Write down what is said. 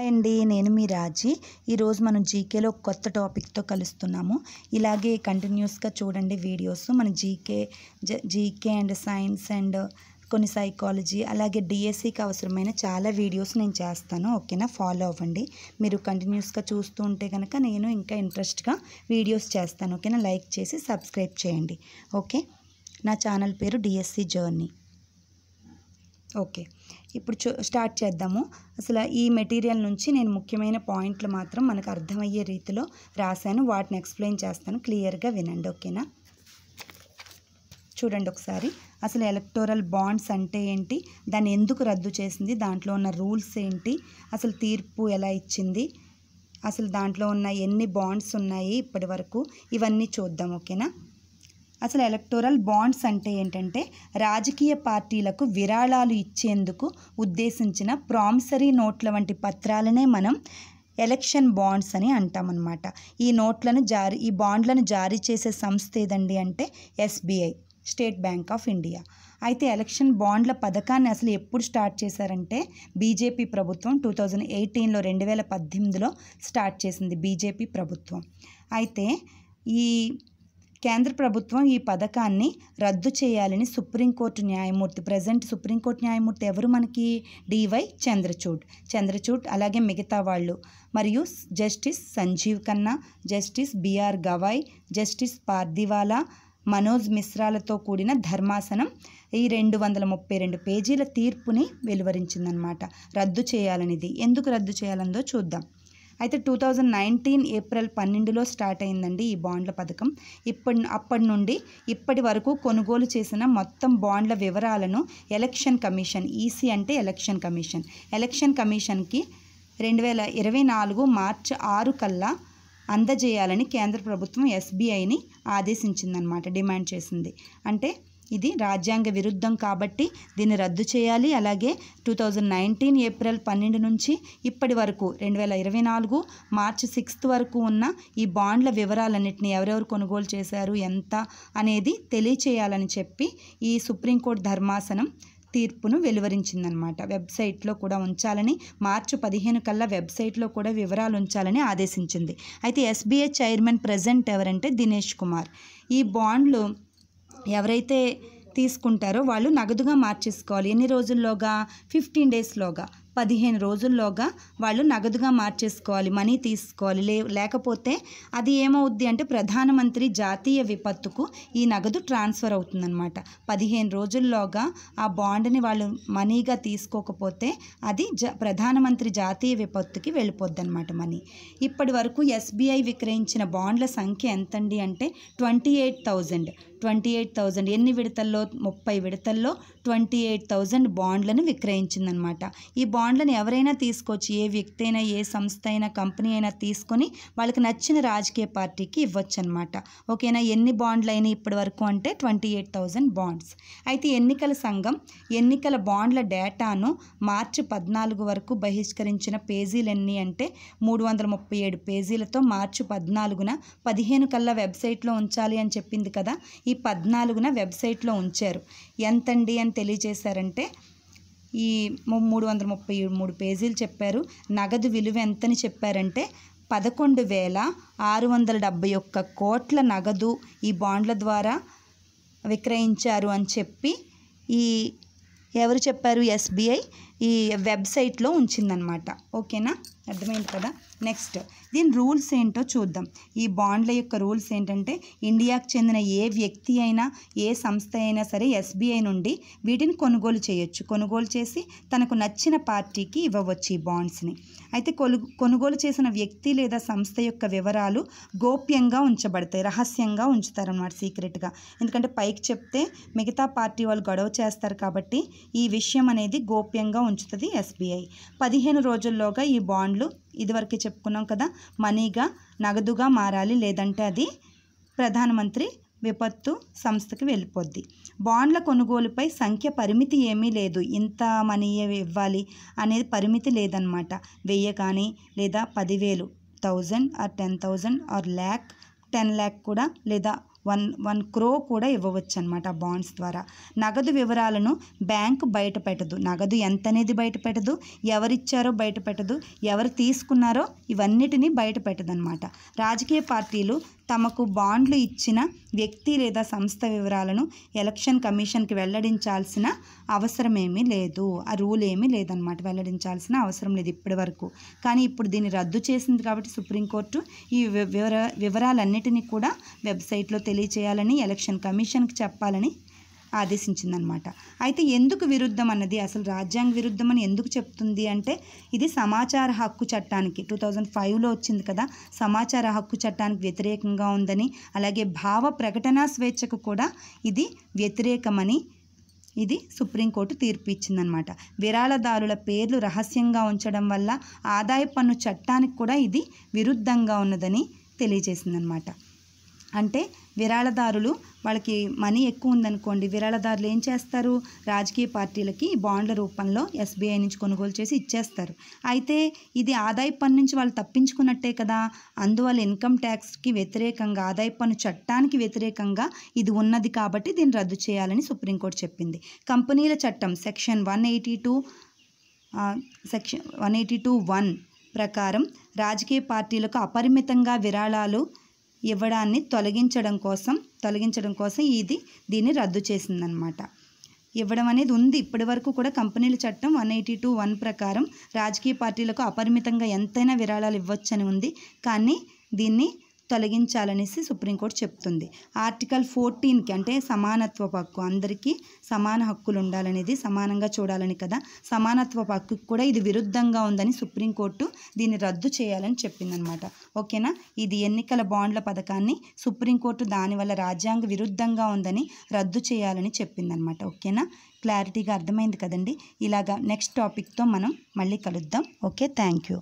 Hi అండి, నేను మీ రాజీ. ఈరోజు మనం జీకేలో కొత్త టాపిక్తో కలుస్తున్నాము. ఇలాగే కంటిన్యూస్గా చూడండి వీడియోస్. మన జీకే అండ్ సైన్స్ అండ్ కొన్ని సైకాలజీ అలాగే డిఎస్సికి అవసరమైన చాలా వీడియోస్ నేను చేస్తాను. ఓకేనా, ఫాలో అవ్వండి. మీరు కంటిన్యూస్గా చూస్తూ ఉంటే కనుక నేను ఇంకా ఇంట్రెస్ట్గా వీడియోస్ చేస్తాను. ఓకేనా, లైక్ చేసి సబ్స్క్రైబ్ చేయండి. ఓకే, నా ఛానల్ పేరు డిఎస్సి జర్నీ. ఓకే, ఇప్పుడు స్టార్ట్ చేద్దాము. అసలు ఈ మెటీరియల్ నుంచి నేను ముఖ్యమైన పాయింట్లు మాత్రం మనకు అర్థమయ్యే రీతిలో రాశాను. వాటిని ఎక్స్ప్లెయిన్ చేస్తాను, క్లియర్గా వినండి. ఓకేనా, చూడండి ఒకసారి. అసలు ఎలక్టోరల్ బాండ్స్ అంటే ఏంటి, దాన్ని ఎందుకు రద్దు చేసింది, దాంట్లో ఉన్న రూల్స్ ఏంటి, అసలు తీర్పు ఎలా ఇచ్చింది, అసలు దాంట్లో ఉన్న ఎన్ని బాండ్స్ ఉన్నాయి ఇప్పటి వరకు, ఇవన్నీ చూద్దాం. ఓకేనా, అసలు ఎలక్టోరల్ బాండ్స్ అంటే ఏంటంటే రాజకీయ పార్టీలకు విరాళాలు ఇచ్చేందుకు ఉద్దేశించిన ప్రామిసరీ నోట్ల వంటి పత్రాలనే మనం ఎలక్షన్ బాండ్స్ అని అంటామన్నమాట. ఈ బాండ్లను జారీ చేసే సంస్థ ఏదండి అంటే SBI, state bank of India. అయితే ఎలక్షన్ బాండ్ల పథకాన్ని అసలు ఎప్పుడు స్టార్ట్ చేశారంటే బీజేపీ ప్రభుత్వం 2018లో 2018లో స్టార్ట్ చేసింది బీజేపీ ప్రభుత్వం. అయితే ఈ కేంద్ర ప్రభుత్వం ఈ పథకాన్ని రద్దు చేయాలని సుప్రీంకోర్టు న్యాయమూర్తి, ప్రజెంట్ సుప్రీంకోర్టు న్యాయమూర్తి ఎవరు మనకి, డివై చంద్రచూడ్, అలాగే మిగతా వాళ్ళు, మరియు justice Sanjiv Khanna, justice BR Gavai, justice Pardiwala, Manoj మిశ్రాలతో కూడిన ధర్మాసనం ఈ 232 పేజీల తీర్పుని వెలువరించిందనమాట. రద్దు చేయాలనిది. ఎందుకు రద్దు చేయాలందో చూద్దాం. అయితే 2019 ఏప్రిల్ 12లో స్టార్ట్ అయిందండి ఈ బాండ్ల పథకం. అప్పటి నుండి ఇప్పటి వరకు కొనుగోలు చేసిన మొత్తం బాండ్ల వివరాలను ఎలక్షన్ కమిషన్, ఈసీ అంటే ఎలక్షన్ కమిషన్కి 2024 మార్చి 6 కల్లా అందజేయాలని కేంద్ర ప్రభుత్వం ఎస్బీఐని ఆదేశించిందనమాట, డిమాండ్ చేసింది. అంటే ఇది రాజ్యాంగ విరుద్ధం కాబట్టి దీన్ని రద్దు చేయాలి. అలాగే 2019 ఏప్రిల్ 12 నుంచి ఇప్పటి వరకు 2024 మార్చి 6 వరకు ఉన్న ఈ బాండ్ల వివరాలన్నింటినీ ఎవరెవరు కొనుగోలు చేశారు, ఎంత అనేది తెలియచేయాలని చెప్పి ఈ సుప్రీంకోర్టు ధర్మాసనం తీర్పును వెలువరించిందనమాట. వెబ్సైట్లో కూడా ఉంచాలని, మార్చి 15 కల్లా వెబ్సైట్లో కూడా వివరాలు ఉంచాలని ఆదేశించింది. అయితే ఎస్బీఐ చైర్మన్ ప్రజెంట్ ఎవరంటే దినేష్ కుమార్. ఈ బాండ్లు ఎవరైతే తీసుకుంటారో వాళ్ళు నగదుగా మార్చేసుకోవాలి. ఎన్ని రోజుల్లోగా, 15 డేస్లోగా, 15 రోజుల్లోగా వాళ్ళు నగదుగా మార్చేసుకోవాలి, మనీ తీసుకోవాలి. లేకపోతే అది ఏమవుద్ది అంటే ప్రధానమంత్రి జాతీయ విపత్తుకు ఈ నగదు ట్రాన్స్ఫర్ అవుతుందన్నమాట. 15 రోజుల్లోగా ఆ బాండ్ని వాళ్ళు మనీగా తీసుకోకపోతే అది ప్రధానమంత్రి జాతీయ విపత్తుకి వెళ్ళిపోద్ది అనమాట మనీ. ఇప్పటి వరకు ఎస్బీఐ విక్రయించిన బాండ్ల సంఖ్య ఎంతండి అంటే 28,000. ఎన్ని విడతల్లో, 30 విడతల్లో 28,000 బాండ్లను విక్రయించిందనమాట. ఈ బాండ్లను ఎవరైనా తీసుకోవచ్చు, ఏ వ్యక్తి అయినా, ఏ సంస్థ అయినా, కంపెనీ అయినా తీసుకొని వాళ్ళకి నచ్చిన రాజకీయ పార్టీకి ఇవ్వచ్చు అనమాట. ఓకేనా, ఎన్ని బాండ్లు అయినాయి ఇప్పటి వరకు అంటే 28,000 బాండ్స్. అయితే ఎన్నికల సంఘం ఎన్నికల బాండ్ల డేటాను మార్చి 14 వరకు బహిష్కరించిన పేజీలు ఎన్ని అంటే 337 పేజీలతో మార్చి 14న 15 కల్లా వెబ్సైట్లో ఉంచాలి అని చెప్పింది కదా, ఈ 14న వెబ్సైట్లో ఉంచారు. ఎంతండి అని తెలియజేశారంటే ఈ 333 పేజీలు చెప్పారు. నగదు విలువ ఎంతని చెప్పారంటే 11,671 కోట్ల నగదు ఈ బాండ్ల ద్వారా విక్రయించారు అని చెప్పి ఎవరు చెప్పారు, ఎస్బీఐ ఈ వెబ్సైట్లో ఉంచిందనమాట. ఓకేనా, అర్థమైంది కదా. నెక్స్ట్ దీని రూల్స్ ఏంటో చూద్దాం. ఈ బాండ్ల యొక్క రూల్స్ ఏంటంటే ఇండియాకు చెందిన ఏ వ్యక్తి అయినా, ఏ సంస్థ అయినా సరే ఎస్బీఐ నుండి వీటిని కొనుగోలు చేయొచ్చు. కొనుగోలు చేసి తనకు నచ్చిన పార్టీకి ఇవ్వవచ్చు ఈ బాండ్స్ని. అయితే కొనుగోలు చేసిన వ్యక్తి లేదా సంస్థ యొక్క వివరాలు గోప్యంగా ఉంచబడతాయి, రహస్యంగా ఉంచుతారన్నమాట, సీక్రెట్గా. ఎందుకంటే పైకి చెప్తే మిగతా పార్టీ వాళ్ళు గొడవ చేస్తారు కాబట్టి ఈ విషయం అనేది గోప్యంగా ఉంచుతుంది ఎస్బీఐ. 15 రోజుల్లోగా ఈ బాండ్లు, ఇదివరకే చెప్పుకున్నాం కదా, మనీగా, నగదుగా మారాలి, లేదంటే అది ప్రధానమంత్రి విపత్తు సంస్థకి వెళ్ళిపోద్ది. బాండ్ల కొనుగోలుపై సంఖ్య పరిమితి ఏమీ లేదు, ఇంత మనీ ఇవ్వాలి అనేది పరిమితి లేదనమాట. 1000 కానీ, లేదా 10,000, 1000 ఆర్ 10,000 ఆర్ 1,00,000, 10 lakh కూడా, లేదా వన్ క్రోర్ కూడా ఇవ్వవచ్చు అనమాట ఆ బాండ్స్ ద్వారా. నగదు వివరాలను బ్యాంకు బయట పెట్టదు. నగదు ఎంత అనేది బయట పెట్టదు, ఎవరిచ్చారో బయట పెట్టదు, ఎవరు తీసుకున్నారో ఇవన్నిటినీ బయట పెట్టదన్నమాట. రాజకీయ పార్టీలు తమకు బాండ్లు ఇచ్చిన వ్యక్తి లేదా సంస్థ వివరాలను ఎలక్షన్ కమిషన్కి వెల్లడించాల్సిన అవసరం ఏమీ లేదు. ఆ రూల్ ఏమీ లేదనమాట, వెల్లడించాల్సిన అవసరం లేదు ఇప్పటి వరకు. కానీ ఇప్పుడు దీన్ని రద్దు చేసింది కాబట్టి సుప్రీంకోర్టు ఈ వివరాలన్నిటినీ కూడా వెబ్సైట్లో తెలియచేయాలని ఎలక్షన్ కమిషన్కి చెప్పాలని ఆదేశించిందనమాట. అయితే ఎందుకు విరుద్ధం అన్నది, అసలు రాజ్యాంగ విరుద్ధం అని ఎందుకు చెప్తుంది అంటే, ఇది సమాచార హక్కు చట్టానికి 2005లో వచ్చింది కదా, సమాచార హక్కు చట్టానికి వ్యతిరేకంగా ఉందని, అలాగే భావ ప్రకటన స్వేచ్ఛకు కూడా ఇది వ్యతిరేకమని ఇది సుప్రీంకోర్టు తీర్పు ఇచ్చిందనమాట. విరాళదారుల పేర్లు రహస్యంగా ఉంచడం వల్ల ఆదాయ పన్ను చట్టానికి కూడా ఇది విరుద్ధంగా ఉన్నదని తెలియజేసిందనమాట. అంటే విరాళదారులు వాళ్ళకి మనీ ఎక్కువ ఉందనుకోండి, విరాళదారులు ఏం చేస్తారు, రాజకీయ పార్టీలకి బాండ్ల రూపంలో SBI నుంచి కొనుగోలు చేసి ఇచ్చేస్తారు. అయితే ఇది ఆదాయ పన్ను నుంచి వాళ్ళు తప్పించుకున్నట్టే కదా, అందువల్ల ఇన్కమ్ ట్యాక్స్కి వ్యతిరేకంగా, ఆదాయ పన్ను చట్టానికి వ్యతిరేకంగా ఇది ఉన్నది కాబట్టి దీన్ని రద్దు చేయాలని సుప్రీంకోర్టు చెప్పింది. కంపెనీల చట్టం సెక్షన్ 182(1) ప్రకారం రాజకీయ పార్టీలకు అపరిమితంగా విరాళాలు ఇవ్వడాన్ని తొలగించడం కోసం దీన్ని రద్దు చేసిందనమాట. ఇవ్వడం అనేది ఉంది ఇప్పటి వరకు కూడా. కంపెనీల చట్టం 182(1) ప్రకారం రాజకీయ పార్టీలకు అపరిమితంగా ఎంతైనా విరాళాలు ఇవ్వచ్చని ఉంది, కానీ దీన్ని తొలగించాలనేసి సుప్రీంకోర్టు చెప్తుంది. ఆర్టికల్ 14కి అంటే సమానత్వపు హక్కు, అందరికీ సమాన హక్కులు ఉండాలనేది, సమానంగా చూడాలని కదా, సమానత్వపు హక్కుకి కూడా ఇది విరుద్ధంగా ఉందని సుప్రీంకోర్టు దీన్ని రద్దు చేయాలని చెప్పిందనమాట. ఓకేనా, ఇది ఎన్నికల బాండ్ల పథకాన్ని సుప్రీంకోర్టు దానివల్ల రాజ్యాంగ విరుద్ధంగా ఉందని రద్దు చేయాలని చెప్పిందనమాట. ఓకేనా, క్లారిటీగా అర్థమైంది కదండి. ఇలాగా నెక్స్ట్ టాపిక్తో మనం మళ్ళీ కలుద్దాం. Okay, thank you.